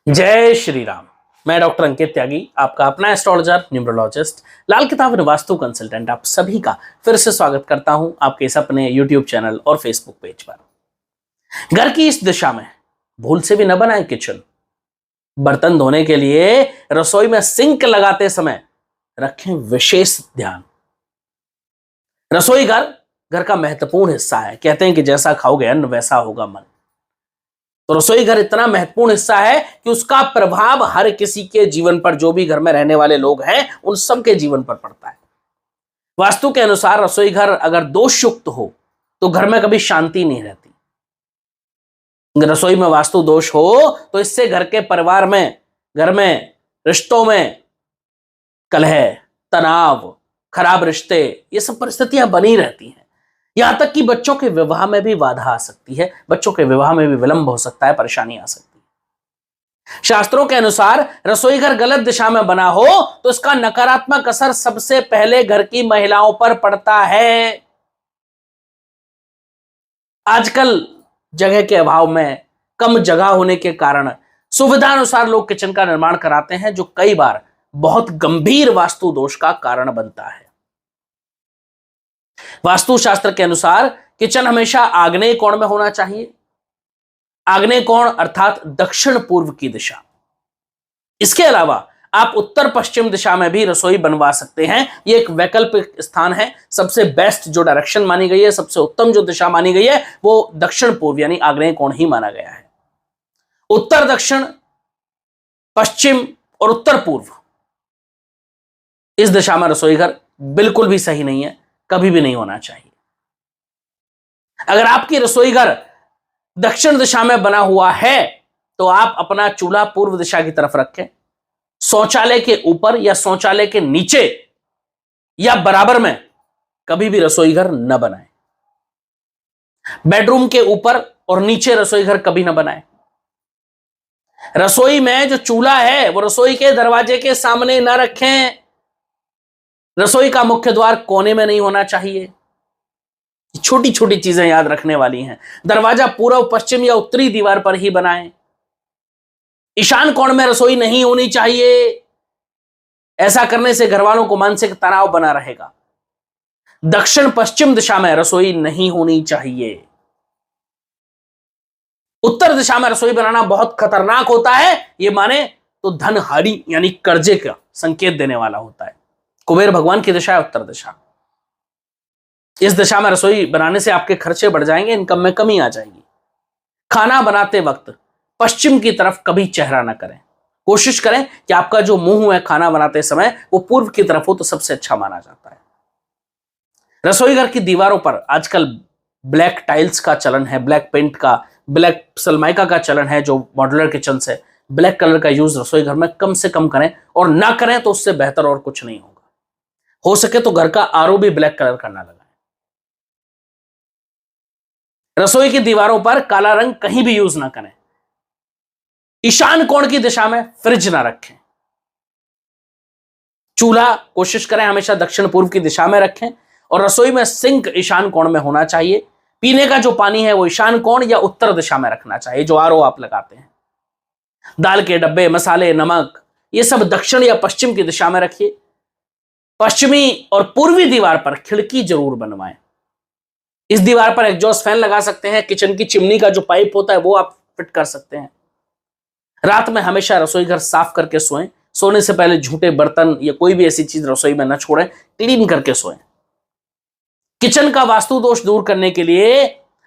जय श्री राम। मैं डॉक्टर अंकित त्यागी, आपका अपना एस्ट्रोलॉजर, न्यूमरोलॉजिस्ट, लाल किताब वास्तु कंसल्टेंट, आप सभी का फिर से स्वागत करता हूं आपके इस अपने यूट्यूब चैनल और फेसबुक पेज पर। घर की इस दिशा में भूल से भी न बनाए किचन। बर्तन धोने के लिए रसोई में सिंक लगाते समय रखें विशेष ध्यान। रसोई घर का महत्वपूर्ण हिस्सा है। कहते हैं कि जैसा खाओगे अन्न वैसा होगा मन। तो रसोई घर इतना महत्वपूर्ण हिस्सा है कि उसका प्रभाव हर किसी के जीवन पर, जो भी घर में रहने वाले लोग हैं उन सबके जीवन पर पड़ता है। वास्तु के अनुसार रसोई घर अगर दोष युक्त हो तो घर में कभी शांति नहीं रहती। रसोई में वास्तु दोष हो तो इससे घर के परिवार में, घर में, रिश्तों में कलह, तनाव, खराब रिश्ते, ये सब परिस्थितियां बनी रहती हैं। यहां तक कि बच्चों के विवाह में भी बाधा आ सकती है, बच्चों के विवाह में भी विलंब हो सकता है, परेशानी आ सकती है। शास्त्रों के अनुसार रसोई घर गलत दिशा में बना हो तो इसका नकारात्मक असर सबसे पहले घर की महिलाओं पर पड़ता है। आजकल जगह के अभाव में, कम जगह होने के कारण सुविधा अनुसार लोग किचन का निर्माण कराते हैं, जो कई बार बहुत गंभीर वास्तु दोष का कारण बनता है। वास्तु शास्त्र के अनुसार किचन हमेशा आग्नेय कोण में होना चाहिए। आग्नेय कोण अर्थात दक्षिण पूर्व की दिशा। इसके अलावा आप उत्तर पश्चिम दिशा में भी रसोई बनवा सकते हैं। यह एक वैकल्पिक स्थान है। सबसे बेस्ट जो डायरेक्शन मानी गई है, सबसे उत्तम जो दिशा मानी गई है, वो दक्षिण पूर्व यानी आग्नेय कोण ही माना गया है। उत्तर, दक्षिण, पश्चिम और उत्तर पूर्व, इस दिशा में रसोई घर बिल्कुल भी सही नहीं है, कभी भी नहीं होना चाहिए। अगर आपकी रसोई घर दक्षिण दिशा में बना हुआ है तो आप अपना चूल्हा पूर्व दिशा की तरफ रखें। शौचालय के ऊपर या शौचालय के नीचे या बराबर में कभी भी रसोई घर न बनाएं। बेडरूम के ऊपर और नीचे रसोई घर कभी न बनाएं। रसोई में जो चूल्हा है वो रसोई के दरवाजे के सामने न रखें। रसोई का मुख्य द्वार कोने में नहीं होना चाहिए। छोटी छोटी चीजें याद रखने वाली हैं। दरवाजा पूर्व, पश्चिम या उत्तरी दीवार पर ही बनाएं। ईशान कोण में रसोई नहीं होनी चाहिए। ऐसा करने से घर वालों को मानसिक तनाव बना रहेगा। दक्षिण पश्चिम दिशा में रसोई नहीं होनी चाहिए। उत्तर दिशा में रसोई बनाना बहुत खतरनाक होता है। यह माने तो धनहानि यानी कर्जे का संकेत देने वाला होता है। कुबेर भगवान की दिशा है उत्तर दिशा। इस दिशा में रसोई बनाने से आपके खर्चे बढ़ जाएंगे, इनकम में कमी आ जाएगी। खाना बनाते वक्त पश्चिम की तरफ कभी चेहरा ना करें। कोशिश करें कि आपका जो मुंह है खाना बनाते समय वो पूर्व की तरफ हो तो सबसे अच्छा माना जाता है। रसोई घर की दीवारों पर आजकल ब्लैक टाइल्स का चलन है, ब्लैक पेंट का, ब्लैक सनमाइका का चलन है। जो मॉड्यूलर किचन से ब्लैक कलर का यूज रसोई घर में कम से कम करें, और ना करें तो उससे बेहतर और कुछ नहीं होगा। हो सके तो घर का आरओ भी ब्लैक कलर का ना लगाएं। रसोई की दीवारों पर काला रंग कहीं भी यूज ना करें। ईशान कोण की दिशा में फ्रिज ना रखें। चूल्हा कोशिश करें हमेशा दक्षिण पूर्व की दिशा में रखें, और रसोई में सिंक ईशान कोण में होना चाहिए। पीने का जो पानी है वो ईशान कोण या उत्तर दिशा में रखना चाहिए, जो आरओ आप लगाते हैं। दाल के डब्बे, मसाले, नमक, ये सब दक्षिण या पश्चिम की दिशा में रखिए। पश्चिमी और पूर्वी दीवार पर खिड़की जरूर बनवाएं। इस दीवार पर एग्जॉस्ट फैन लगा सकते हैं। किचन की चिमनी का जो पाइप होता है वो आप फिट कर सकते हैं। रात में हमेशा रसोई घर साफ करके सोएं। सोने से पहले झूठे बर्तन या कोई भी ऐसी चीज रसोई में न छोड़ें, क्लीन करके सोएं। किचन का वास्तु दोष दूर करने के लिए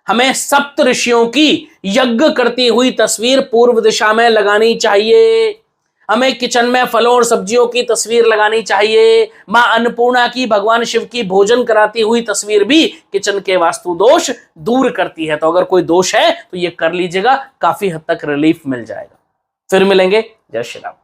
हमें सप्त ऋषियों की यज्ञ करती हुई तस्वीर पूर्व दिशा में लगानी चाहिए। हमें किचन में फलों और सब्जियों की तस्वीर लगानी चाहिए। मां अन्नपूर्णा की, भगवान शिव की भोजन कराती हुई तस्वीर भी किचन के वास्तु दोष दूर करती है। तो अगर कोई दोष है तो ये कर लीजिएगा, काफी हद तक रिलीफ मिल जाएगा। फिर मिलेंगे। जय श्री राम।